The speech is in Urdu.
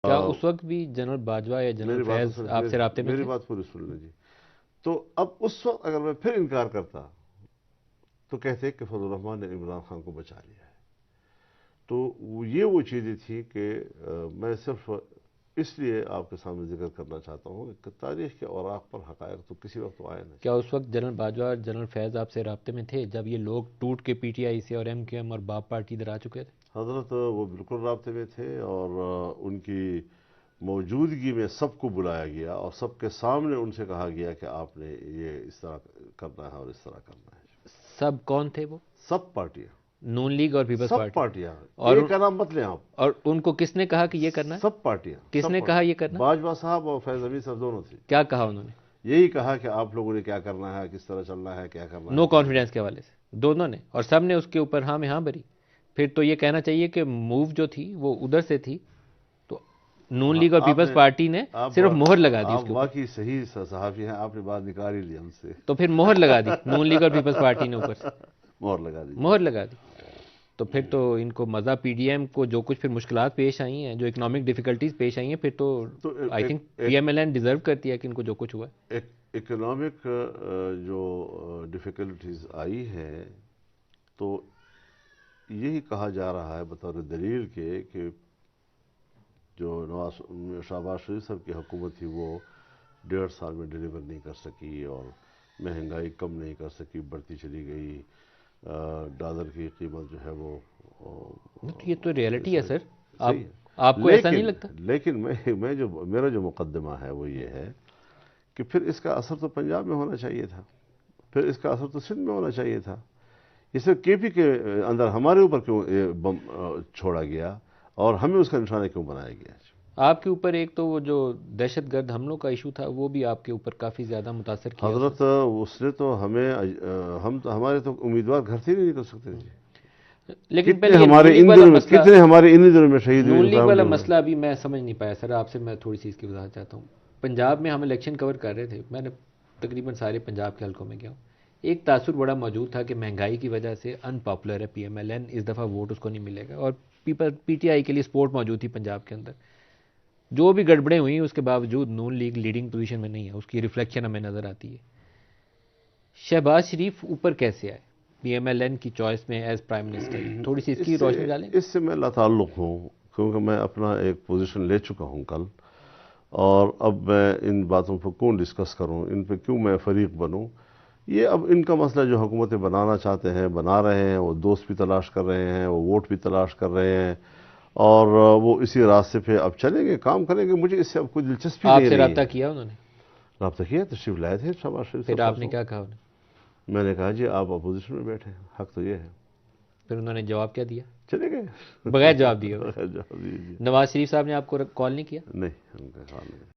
کیا اس وقت بھی جنرل باجوہ یا جنرل فیض آپ سے رابطے میں میری تھے؟ بات پوری سن لیں جی. تو اب اس وقت اگر میں پھر انکار کرتا تو کہتے کہ فضل الرحمان نے عمران خان کو بچا لیا ہے. تو یہ وہ چیزیں تھیں کہ میں صرف اس لیے آپ کے سامنے ذکر کرنا چاہتا ہوں کہ تاریخ کے اوراق پر حقائق تو کسی وقت تو آئے نہیں. کیا اس وقت جنرل باجوہ اور جنرل فیض آپ سے رابطے میں تھے جب یہ لوگ ٹوٹ کے پی ٹی آئی سے اور ایم کیو ایم اور باپ پارٹی ادھر آ چکے تھے؟ حضرت وہ بالکل رابطے میں تھے اور ان کی موجودگی میں سب کو بلایا گیا اور سب کے سامنے ان سے کہا گیا کہ آپ نے یہ اس طرح کرنا ہے اور اس طرح کرنا ہے. سب کون تھے وہ؟ سب پارٹیاں، نون لیگ اور پیپلز سب پارٹی؟ پارٹیاں، اور ایک کا نام مت لیں آپ. اور ان کو کس نے کہا کہ یہ کرنا ہے؟ سب پارٹیاں. کس نے کہا یہ کرنا؟ باجوہ صاحب اور فیض حمید صاحب دونوں تھے. کیا کہا انہوں نے؟ یہی کہا کہ آپ لوگوں نے کیا کرنا ہے، کس طرح چلنا ہے، کیا کرنا ہے. نو کانفیڈنس کے حوالے سے دونوں نے، اور سب نے اس کے اوپر ہاں میں ہاں بھری. پھر تو یہ کہنا چاہیے کہ موو جو تھی وہ ادھر سے تھی، تو نون لیگ اور پیپلز پارٹی نے صرف مہر لگا دی اس آپ کے اوپر. واقعی صحیح صحافی ہیں، آپ نے بات نکال ہی لی ہم سے. تو پھر مہر لگا دی نون لیگ اور پیپلز پارٹی نے اوپر سے مہر لگا دی. مہر لگا دی. تو پھر تو ان کو مزہ پی ڈی ایم کو جو کچھ پھر مشکلات پیش آئی ہیں، جو اکنامک ڈیفیکلٹیز پیش آئی ہیں، پھر تو I think p m l n deserve کرتی ہے کہ ان کو جو کچھ ہوا ہے. اکنامک جو ڈیفیکلٹیز آئی ہے تو یہی کہا جا رہا ہے بطور دلیل کے کہ جو شہباز شریف صاحب کی حکومت تھی وہ 1.5 سال میں ڈیلیور نہیں کر سکی اور مہنگائی کم نہیں کر سکی، بڑھتی چلی گئی. ڈالر کی قیمت جو ہے وہ یہ تو ریئلٹی ہے سر. صحیح ہے. آپ کو ایسا نہیں لگتا؟ لیکن میرا جو مقدمہ ہے وہ یہ ہے کہ پھر اس کا اثر تو پنجاب میں ہونا چاہیے تھا، پھر اس کا اثر تو سندھ میں ہونا چاہیے تھا. اس سے کے پی کے اندر ہمارے اوپر کیوں بم چھوڑا گیا اور ہمیں اس کا نشانہ کیوں بنایا گیا؟ آپ کے اوپر ایک تو وہ جو دہشت گرد حملوں کا ایشو تھا وہ بھی آپ کے اوپر کافی زیادہ متاثر کیا. حضرت اس نے تو ہمارے تو امیدوار گھر سے نہیں نکل سکتے تھے. لیکن کتنے ہمارے ان دنوں میں شہید نون لیگ والا مسئلہ ابھی میں سمجھ نہیں پایا سر. آپ سے میں تھوڑی سی اس کی وضاحت چاہتا ہوں. پنجاب میں ہم الیکشن کور کر رہے تھے، میں نے تقریباً سارے پنجاب کے حلقوں میں گیا ہوں. ایک تاثر بڑا موجود تھا کہ مہنگائی کی وجہ سے ان پاپولر ہے پی ایم ایل این، اس دفعہ ووٹ اس کو نہیں ملے گا، اور پی ٹی آئی کے لیے سپورٹ موجود تھی پنجاب کے اندر. جو بھی گڑبڑیں ہوئی اس کے باوجود نون لیگ لیڈنگ پوزیشن میں نہیں ہے، اس کی ریفلیکشن ہمیں نظر آتی ہے. شہباز شریف اوپر کیسے آئے پی ایم ایل این کی چوائس میں ایز پرائم منسٹر؟ تھوڑی سی اس کی روشنی ڈالیں. اس سے میں لاتعلق ہوں کیونکہ میں اپنا ایک پوزیشن لے چکا ہوں کل، اور اب میں ان باتوں پر کیوں ڈسکس کروں، ان پہ کیوں میں فریق بنوں. یہ اب ان کا مسئلہ جو حکومتیں بنانا چاہتے ہیں بنا رہے ہیں، وہ دوست بھی تلاش کر رہے ہیں، وہ ووٹ بھی تلاش کر رہے ہیں، اور وہ اسی راستے پہ اب چلیں گے، کام کریں گے. مجھے اس سے اب کوئی دلچسپی نہیں آپ رہی سے ہے. رابطہ کیا انہوں نے؟ رابطہ کیا، تشریف لائے تھے شہباز شریف پھر صاحب. آپ نے کیا کہا انہیں؟ میں نے کہا جی آپ اپوزیشن میں بیٹھے ہیں، حق تو یہ ہے. پھر انہوں نے جواب کیا دیا؟ چلے گئے بغیر جواب دیے. جی. نواز شریف صاحب نے آپ کو کال نہیں کیا؟ نہیں، ان کا کال نہیں.